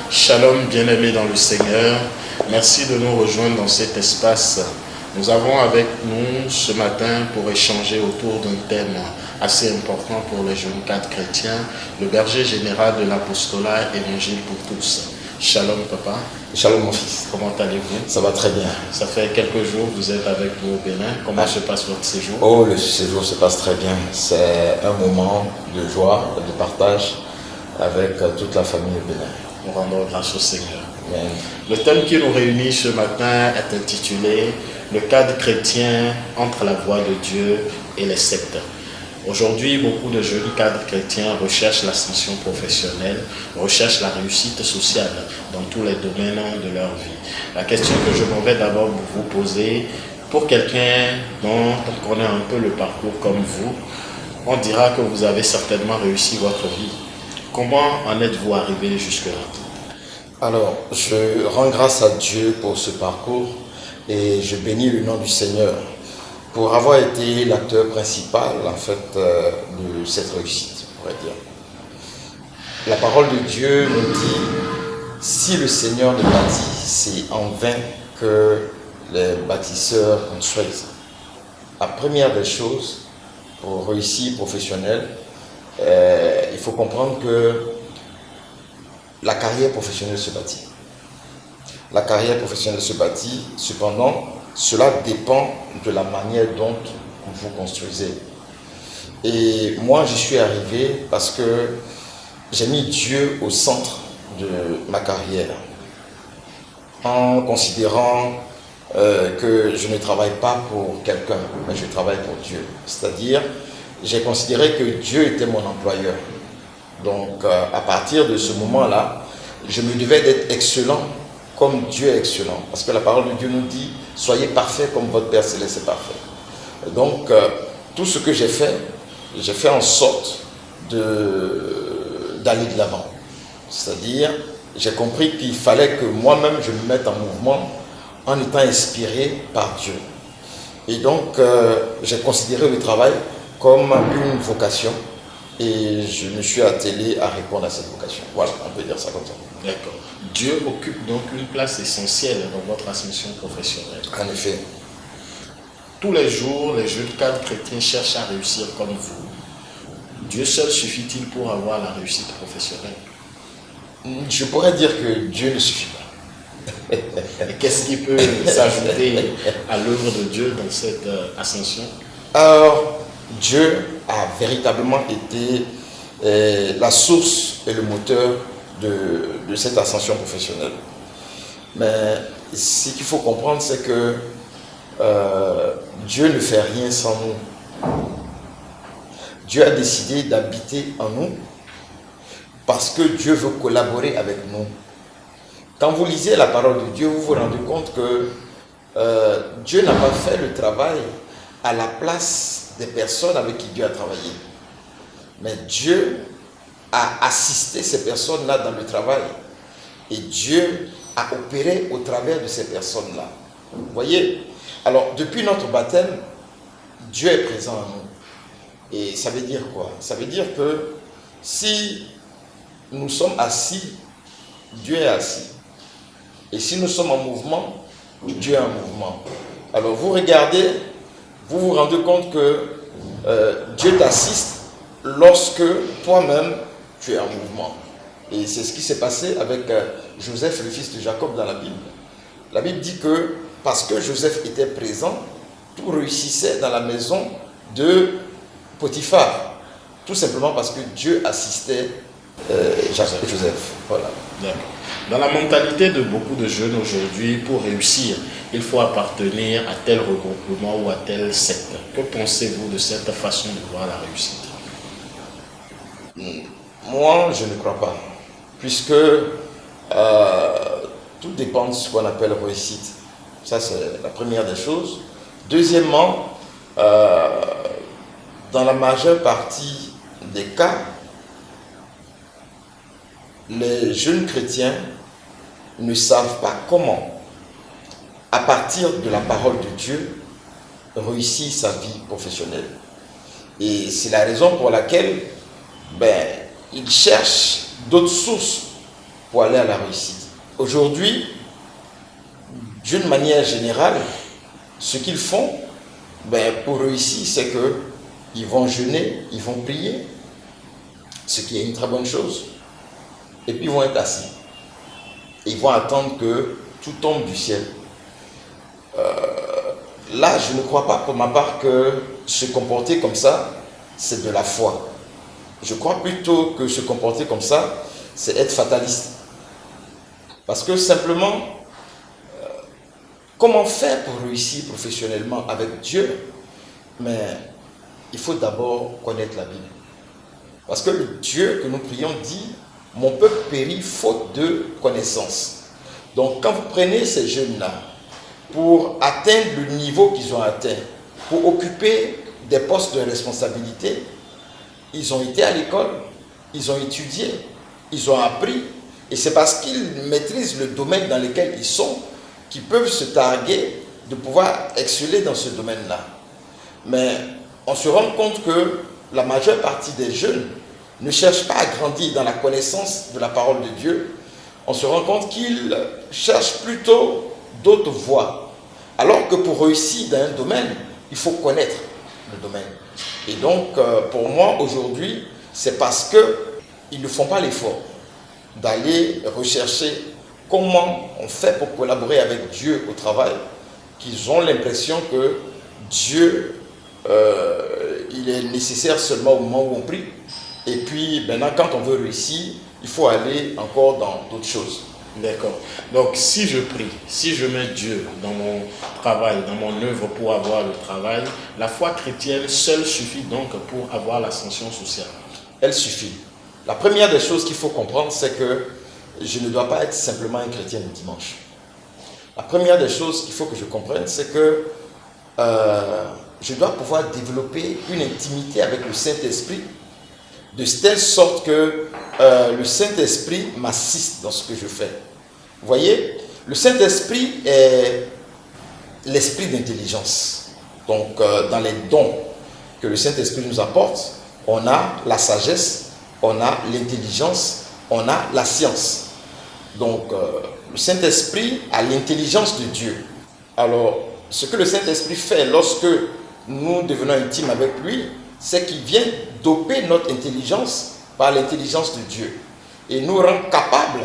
Shalom, bien-aimés dans le Seigneur. Merci de nous rejoindre dans cet espace. Nous avons avec nous ce matin pour échanger autour d'un thème assez important pour les jeunes cadres chrétiens, le berger général de l'apostolat évangile pour tous. Shalom papa. Shalom mon fils. Comment allez-vous? Ça va très bien. Ça fait quelques jours que vous êtes avec nous au Bénin. Comment se passe votre séjour? Oh, le séjour se passe très bien. C'est un moment de joie, de partage avec toute la famille au Bénin. Nous rendons grâce au Seigneur. Amen. Le thème qui nous réunit ce matin est intitulé « Le cadre chrétien entre la voie de Dieu et les sectes ». Aujourd'hui, beaucoup de jeunes cadres chrétiens recherchent l'ascension professionnelle, recherchent la réussite sociale dans tous les domaines de leur vie. La question que je m'en vais d'abord vous poser, pour quelqu'un dont on connaît un peu le parcours comme vous, on dira que vous avez certainement réussi votre vie. Comment en êtes-vous arrivé jusque-là? Alors, je rends grâce à Dieu pour ce parcours et je bénis le nom du Seigneur pour avoir été l'acteur principal en fait de cette réussite, on pourrait dire. La parole de Dieu nous dit, si le Seigneur ne bâtit, c'est en vain que les bâtisseurs construisent. La première des choses pour réussir professionnel, il faut comprendre que la carrière professionnelle se bâtit. La carrière professionnelle se bâtit, cependant, cela dépend de la manière dont vous construisez. Et moi, j'y suis arrivé parce que j'ai mis Dieu au centre de ma carrière, en considérant que je ne travaille pas pour quelqu'un, mais je travaille pour Dieu. C'est-à-dire, j'ai considéré que Dieu était mon employeur. Donc, à partir de ce moment-là, je me devais d'être excellent comme Dieu est excellent. Parce que la parole de Dieu nous dit, soyez parfaits comme votre Père Céleste est parfait. Donc, tout ce que j'ai fait en sorte d'aller de l'avant. C'est-à-dire, j'ai compris qu'il fallait que moi-même, je me mette en mouvement en étant inspiré par Dieu. Et donc, j'ai considéré le travail comme une vocation. Et je me suis attelé à répondre à cette vocation. Voilà, on peut dire ça comme ça. D'accord. Dieu occupe donc une place essentielle dans votre ascension professionnelle. En effet. Tous les jours, les jeunes cadres chrétiens cherchent à réussir comme vous. Dieu seul suffit-il pour avoir la réussite professionnelle? Je pourrais dire que Dieu ne suffit pas. Et qu'est-ce qui peut s'ajouter à l'œuvre de Dieu dans cette ascension? Alors, Dieu a véritablement été la source et le moteur de cette ascension professionnelle. Mais ce qu'il faut comprendre, c'est que Dieu ne fait rien sans nous. Dieu a décidé d'habiter en nous parce que Dieu veut collaborer avec nous. Quand vous lisez la parole de Dieu, vous vous rendez compte que Dieu n'a pas fait le travail à la place des personnes avec qui Dieu a travaillé. Mais Dieu a assisté ces personnes-là dans le travail. Et Dieu a opéré au travers de ces personnes-là. Vous voyez? Alors, depuis notre baptême, Dieu est présent en nous. Et ça veut dire quoi? Ça veut dire que si nous sommes assis, Dieu est assis. Et si nous sommes en mouvement, Dieu est en mouvement. Alors, vous regardez, vous vous rendez compte que Dieu t'assiste lorsque toi-même tu es en mouvement. Et c'est ce qui s'est passé avec Joseph, le fils de Jacob, dans la Bible. La Bible dit que parce que Joseph était présent, tout réussissait dans la maison de Potiphar. Tout simplement parce que Dieu assistait Joseph. Voilà. D'accord. Dans la mentalité de beaucoup de jeunes aujourd'hui, pour réussir, il faut appartenir à tel regroupement ou à telle secte. Que pensez-vous de cette façon de voir la réussite? Moi, je ne crois pas. Puisque tout dépend de ce qu'on appelle réussite. Ça, c'est la première des choses. Deuxièmement, dans la majeure partie des cas, les jeunes chrétiens ne savent pas comment, à partir de la parole de Dieu, réussir sa vie professionnelle. Et c'est la raison pour laquelle ils cherchent d'autres sources pour aller à la réussite. Aujourd'hui, d'une manière générale, ce qu'ils font pour réussir, c'est qu'ils vont jeûner, ils vont prier, ce qui est une très bonne chose, et puis ils vont être assis. Ils vont attendre que tout tombe du ciel. Là, je ne crois pas pour ma part que se comporter comme ça, c'est de la foi. Je crois plutôt que se comporter comme ça, c'est être fataliste. Parce que simplement, comment faire pour réussir professionnellement avec Dieu? Mais il faut d'abord connaître la Bible. Parce que le Dieu que nous prions dit, mon peuple périt faute de connaissance. Donc quand vous prenez ces jeunes-là, pour atteindre le niveau qu'ils ont atteint, pour occuper des postes de responsabilité, ils ont été à l'école, ils ont étudié, ils ont appris, et c'est parce qu'ils maîtrisent le domaine dans lequel ils sont qu'ils peuvent se targuer de pouvoir exceller dans ce domaine-là. Mais on se rend compte que la majeure partie des jeunes ne cherchent pas à grandir dans la connaissance de la parole de Dieu. On se rend compte qu'ils cherchent plutôt d'autres voies. Alors que pour réussir dans un domaine, il faut connaître le domaine. Et donc, pour moi, aujourd'hui, c'est parce qu'ils ne font pas l'effort d'aller rechercher comment on fait pour collaborer avec Dieu au travail, qu'ils ont l'impression que Dieu, il est nécessaire seulement au moment où on prie. Et puis, maintenant, quand on veut réussir, il faut aller encore dans d'autres choses. D'accord. Donc, si je prie, si je mets Dieu dans mon travail, dans mon œuvre pour avoir le travail, la foi chrétienne seule suffit donc pour avoir l'ascension sociale. Elle suffit. La première des choses qu'il faut comprendre, c'est que je ne dois pas être simplement un chrétien le dimanche. La première des choses qu'il faut que je comprenne, c'est que je dois pouvoir développer une intimité avec le Saint-Esprit de telle sorte que le Saint-Esprit m'assiste dans ce que je fais. Vous voyez, le Saint-Esprit est l'esprit d'intelligence. Donc, dans les dons que le Saint-Esprit nous apporte, on a la sagesse, on a l'intelligence, on a la science. Donc, le Saint-Esprit a l'intelligence de Dieu. Alors, ce que le Saint-Esprit fait lorsque nous devenons intimes avec lui, c'est qu'il vient doper notre intelligence par l'intelligence de Dieu et nous rend capables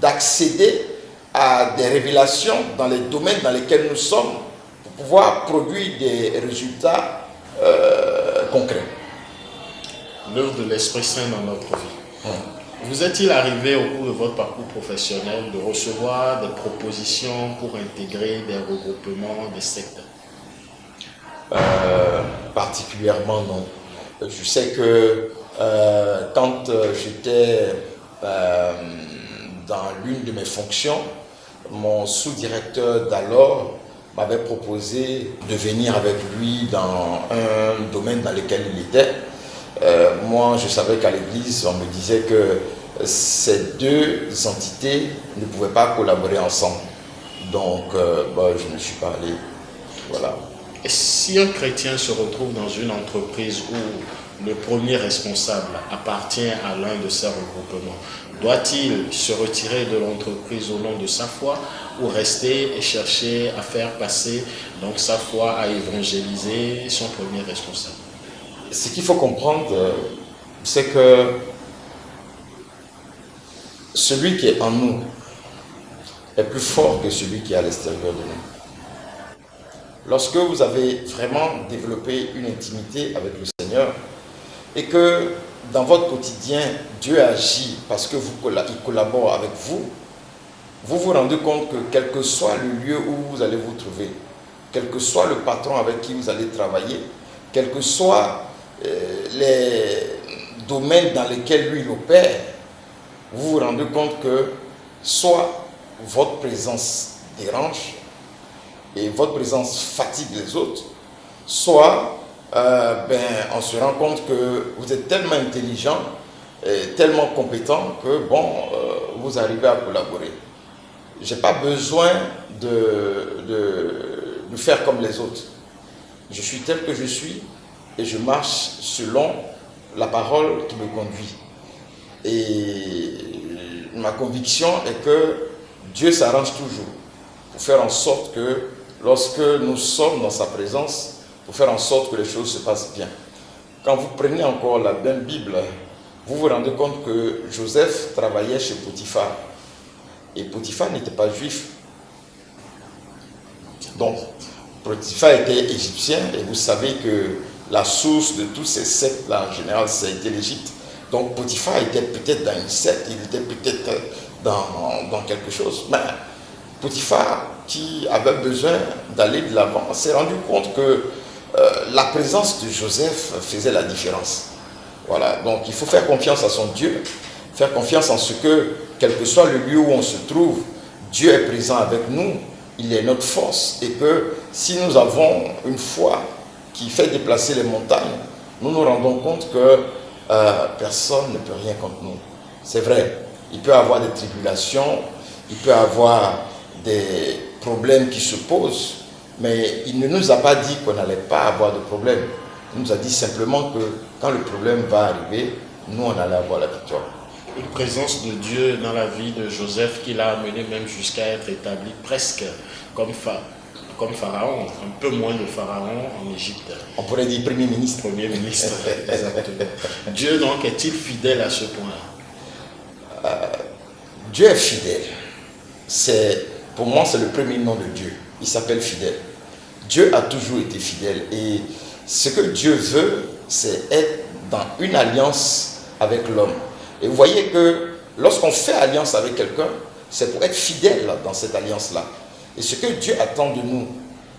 d'accéder à des révélations dans les domaines dans lesquels nous sommes pour pouvoir produire des résultats concrets. L'œuvre de l'Esprit Saint dans notre vie. Vous est-il arrivé au cours de votre parcours professionnel de recevoir des propositions pour intégrer des regroupements, des sectes? Particulièrement non. Je sais que quand j'étais dans l'une de mes fonctions, mon sous-directeur d'alors m'avait proposé de venir avec lui dans un domaine dans lequel il était. Moi, je savais qu'à l'église, on me disait que ces deux entités ne pouvaient pas collaborer ensemble. Donc, je ne suis pas allé. Voilà. Et si un chrétien se retrouve dans une entreprise où le premier responsable appartient à l'un de ces regroupements, doit-il se retirer de l'entreprise au nom de sa foi ou rester et chercher à faire passer donc sa foi, à évangéliser son premier responsable? Ce qu'il faut comprendre, c'est que celui qui est en nous est plus fort que celui qui est à l'extérieur de nous. Lorsque vous avez vraiment développé une intimité avec le Seigneur et que dans votre quotidien, Dieu agit parce que il collabore avec vous, vous vous rendez compte que quel que soit le lieu où vous allez vous trouver, quel que soit le patron avec qui vous allez travailler, quels que soient les domaines dans lesquels lui il opère, vous vous rendez compte que soit votre présence dérange et votre présence fatigue les autres, soit on se rend compte que vous êtes tellement intelligent et tellement compétent que vous arrivez à collaborer. Je n'ai pas besoin de faire comme les autres. Je suis tel que je suis et je marche selon la parole qui me conduit. Et ma conviction est que Dieu s'arrange toujours pour faire en sorte que lorsque nous sommes dans sa présence, pour faire en sorte que les choses se passent bien. Quand vous prenez encore la même Bible, vous vous rendez compte que Joseph travaillait chez Potiphar. Et Potiphar n'était pas juif. Donc, Potiphar était égyptien et vous savez que la source de tous ces sectes-là, en général, c'était l'Égypte. Donc, Potiphar était peut-être dans une secte, il était peut-être dans quelque chose. Mais Potiphar, qui avait besoin d'aller de l'avant, s'est rendu compte que la présence de Joseph faisait la différence. Voilà, donc il faut faire confiance à son Dieu, faire confiance en ce que, quel que soit le lieu où on se trouve, Dieu est présent avec nous, il est notre force, et que si nous avons une foi qui fait déplacer les montagnes, nous nous rendons compte que personne ne peut rien contre nous. C'est vrai, il peut y avoir des tribulations, il peut y avoir des problèmes qui se posent, mais il ne nous a pas dit qu'on n'allait pas avoir de problème. Il nous a dit simplement que quand le problème va arriver, nous on allait avoir la victoire. Une présence de Dieu dans la vie de Joseph qui l'a amené même jusqu'à être établi presque comme Pharaon, un peu moins de Pharaon en Égypte. On pourrait dire Premier ministre. Premier ministre, exactement. Dieu donc est-il fidèle à ce point-là? Dieu est fidèle. Pour moi, c'est le premier nom de Dieu. Il s'appelle fidèle. Dieu a toujours été fidèle. Et ce que Dieu veut, c'est être dans une alliance avec l'homme. Et vous voyez que lorsqu'on fait alliance avec quelqu'un, c'est pour être fidèle dans cette alliance-là. Et ce que Dieu attend de nous,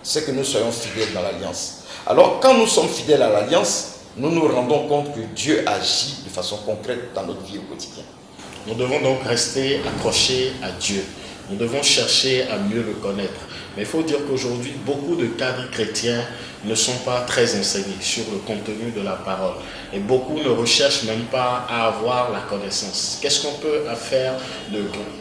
c'est que nous soyons fidèles dans l'alliance. Alors, quand nous sommes fidèles à l'alliance, nous nous rendons compte que Dieu agit de façon concrète dans notre vie au quotidien. Nous devons donc rester accrochés à Dieu. Nous devons chercher à mieux le connaître. Mais il faut dire qu'aujourd'hui, beaucoup de cadres chrétiens ne sont pas très enseignés sur le contenu de la parole. Et beaucoup ne recherchent même pas à avoir la connaissance. Qu'est-ce qu'on peut faire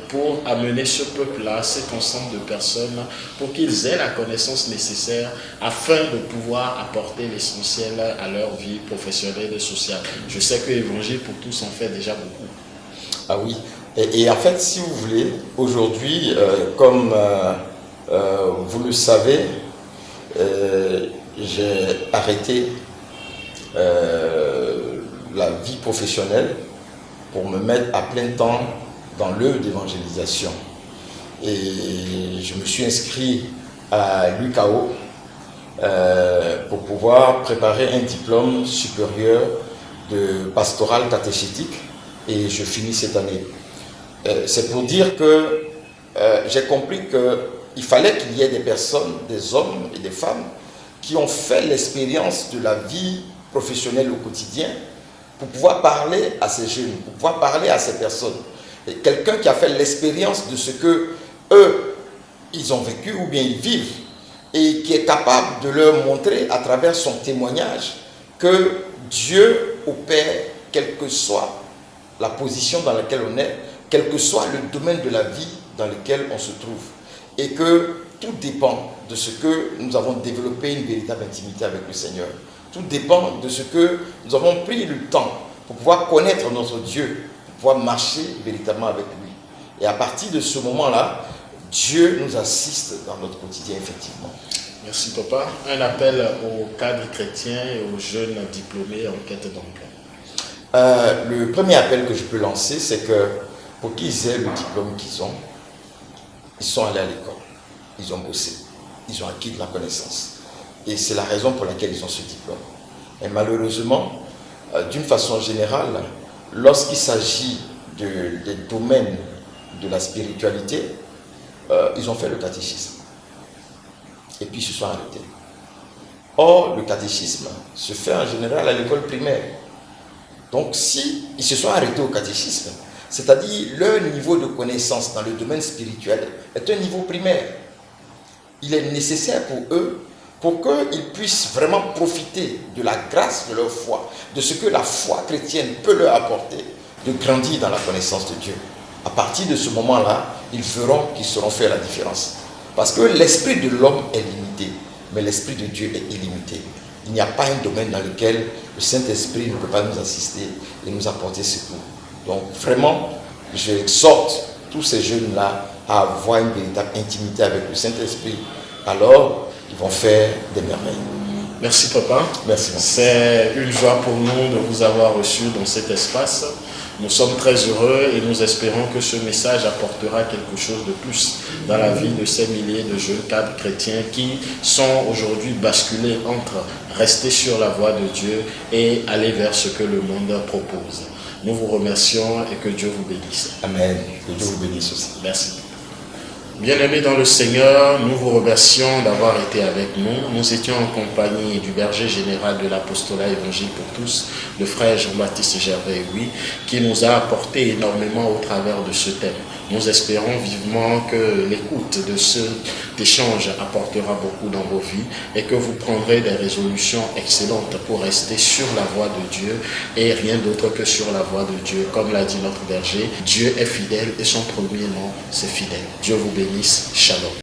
pour amener ce peuple-là, cet ensemble de personnes, pour qu'ils aient la connaissance nécessaire afin de pouvoir apporter l'essentiel à leur vie professionnelle et sociale? Je sais que l'Évangile pour tous en fait déjà beaucoup. Ah oui. Et en fait, si vous voulez, aujourd'hui, comme vous le savez, j'ai arrêté la vie professionnelle pour me mettre à plein temps dans l'œuvre d'évangélisation. Et je me suis inscrit à l'UCAO pour pouvoir préparer un diplôme supérieur de pastoral catéchétique et je finis cette année. C'est pour dire que j'ai compris qu'il fallait qu'il y ait des personnes, des hommes et des femmes qui ont fait l'expérience de la vie professionnelle au quotidien pour pouvoir parler à ces jeunes, pour pouvoir parler à ces personnes. Et quelqu'un qui a fait l'expérience de ce que eux, ils ont vécu ou bien ils vivent et qui est capable de leur montrer à travers son témoignage que Dieu opère quelle que soit la position dans laquelle on est, quel que soit le domaine de la vie dans lequel on se trouve. Et que tout dépend de ce que nous avons développé une véritable intimité avec le Seigneur. Tout dépend de ce que nous avons pris le temps pour pouvoir connaître notre Dieu, pour pouvoir marcher véritablement avec lui. Et à partir de ce moment-là, Dieu nous assiste dans notre quotidien, effectivement. Merci papa. Un appel aux cadres chrétiens et aux jeunes diplômés en quête d'emploi. Le premier appel que je peux lancer, c'est que pour qu'ils aient le diplôme qu'ils ont, ils sont allés à l'école, ils ont bossé, ils ont acquis de la connaissance. Et c'est la raison pour laquelle ils ont ce diplôme. Et malheureusement, d'une façon générale, lorsqu'il s'agit des domaines de la spiritualité, ils ont fait le catéchisme. Et puis ils se sont arrêtés. Or, le catéchisme se fait en général à l'école primaire. Donc, si ils se sont arrêtés au catéchisme, c'est-à-dire leur niveau de connaissance dans le domaine spirituel est un niveau primaire. Il est nécessaire pour eux, pour qu'ils puissent vraiment profiter de la grâce de leur foi, de ce que la foi chrétienne peut leur apporter, de grandir dans la connaissance de Dieu. À partir de ce moment-là, ils verront qu'ils seront fait la différence. Parce que l'esprit de l'homme est limité, mais l'esprit de Dieu est illimité. Il n'y a pas un domaine dans lequel le Saint-Esprit ne peut pas nous assister et nous apporter secours. Donc vraiment, j'exhorte tous ces jeunes-là à avoir une véritable intimité avec le Saint-Esprit. Alors, ils vont faire des merveilles. Merci papa. Merci. C'est une joie pour nous de vous avoir reçu dans cet espace. Nous sommes très heureux et nous espérons que ce message apportera quelque chose de plus dans la vie de ces milliers de jeunes cadres chrétiens qui sont aujourd'hui basculés entre rester sur la voie de Dieu et aller vers ce que le monde propose. Nous vous remercions et que Dieu vous bénisse. Amen. Que Dieu vous bénisse aussi. Merci. Bien-aimés dans le Seigneur, nous vous remercions d'avoir été avec nous. Nous étions en compagnie du berger général de l'apostolat évangile pour tous, le frère Jean-Baptiste Gervais, qui nous a apporté énormément au travers de ce thème. Nous espérons vivement que l'écoute de cet échange apportera beaucoup dans vos vies et que vous prendrez des résolutions excellentes pour rester sur la voie de Dieu et rien d'autre que sur la voie de Dieu. Comme l'a dit notre berger, Dieu est fidèle et son premier nom, c'est fidèle. Dieu vous bénisse. Shalom.